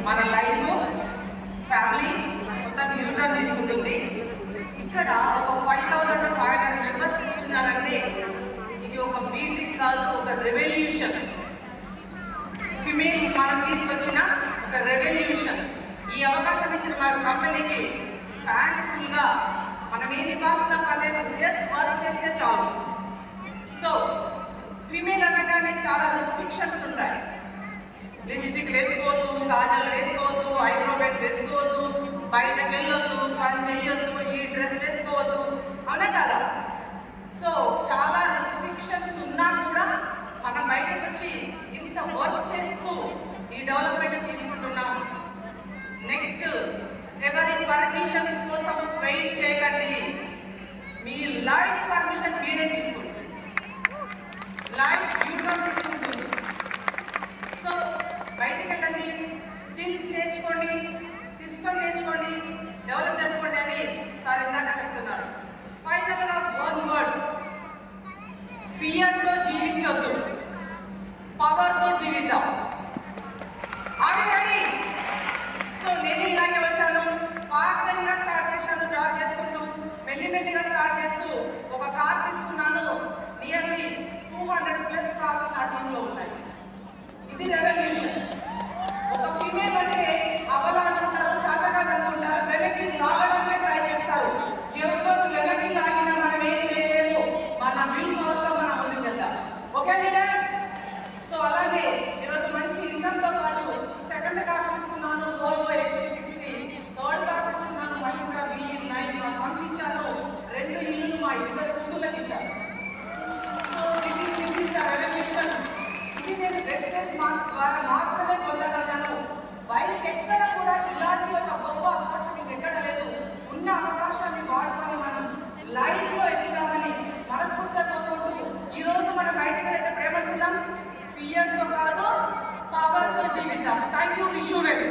మన life family మొత్తం neutral తీసుకుంటుంది. ఇక్కడ ఒక 5500 మెంబర్స్ ఇస్తున్నారంటే ఇది ఒక మీటింగ్ కాదు, ఒక రెవల్యూషన్. ఫిమేల్స్ మనం తీసుకొచ్చిన ఒక రెవల్యూషన్. ఈ అవకాశం ఇచ్చిన మన కంపెనీకి థ్యాంక్ఫుల్గా మనం ఏమి ఇవ్వాల్సిన పర్లేదు, జస్ట్ వర్క్ చేస్తే చాలు. సో ఫిమేల్ అనగానే చాలా రెస్ట్రిక్షన్స్ ఉంటాయి. లిప్స్టిక్ వేసుకోవద్దు, కాజల్ వేసుకోవద్దు, ఐబ్రో పెన్ వేసుకోవద్దు, బయటకు వెళ్ళొద్దు, పని చేయొద్దు, ఈ డ్రెస్ వేసుకోవద్దు, అవునా కదా? సో చాలా రెస్ట్రిక్షన్స్ ఉన్నా కూడా మనం బయటకు వచ్చి ఇంత వర్క్ చేస్తూ ఈ డెవలప్మెంట్ తీసుకుంటున్నాం. నెక్స్ట్, ఎవరి పర్మిషన్స్ కోసం వెయిట్ చేయకండి. మీ లైఫ్ పర్మిషన్ మీరే తీసుకుంటుంది, లైఫ్ యూట్యూబ్ తీసుకుంటుంది. సో బయటికి వెళ్ళండి, స్కిల్స్ నేర్చుకోండి, సిస్టమ్ నేర్చుకోండి, డెవలప్ చేసుకోండి అని సార్ ఇందాక చెప్తున్నారు. ఫైనల్గా వన్ వర్డ్, ఫియర్తో జీవించొద్దు, పవర్తో జీవిద్దాం. అది రెడీ. సో నేను ఇలాగే వచ్చాను, పార్ట్ టైంగా స్టార్ట్ చేశాను, జాబ్ చేసుకుంటూ మెల్లిమెల్లిగా స్టార్ట్ చేస్తూ ఒక కార్ తీసుకున్నాను. నియర్లీ 200+ కార్స్ నా టీంలో ఉన్నాయి. ఇది రెవల్యూషన్. ఒక ఫీమేల్ అంటే అవలా అనుకుంటారు, చేత కాదనుకుంటారు, వెనక్కి లాగడానికి ట్రై చేస్తారు. ఎవరు వెనక్కి లాగినా మనం ఏం చేయలేము, మన విల్ పవర్తో మనం ముందుకు వెళ్దాం. Okay leaders? సో అలాగే ఈరోజు మంచి ఇన్కమ్తో పాటు సెకండ్ కార్ తీసుకున్నాను, Volvo XC60. థర్డ్ కార్ తీసుకున్నాను, మహీంద్రా VE9. మా సొంత ఇచ్చాను, 2 ఇల్లులు మా 2 కూతుళ్ళకి ఇచ్చాను. So this is the revolution. ఇది నేను వెస్టేజ్ మార్క్ ద్వారా మాత్రమే పొందగలను. బయట ఎక్కడ కూడా ఇలాంటి ఒక గొప్ప అవకాశం ఇంకెక్కడ లేదు. ఉన్న అవకాశాన్ని వాడుకొని మనం లైఫ్లో ఎదుగుదామని మనస్ఫూర్తిగా కోరుకుంటూ ఈరోజు మనం బయటకు వెళ్ళేటప్పుడు ఏమనుకుందాం? ఫియర్తో కాదు, పవర్తో జీవిద్దాం. Thank you. Wish you well.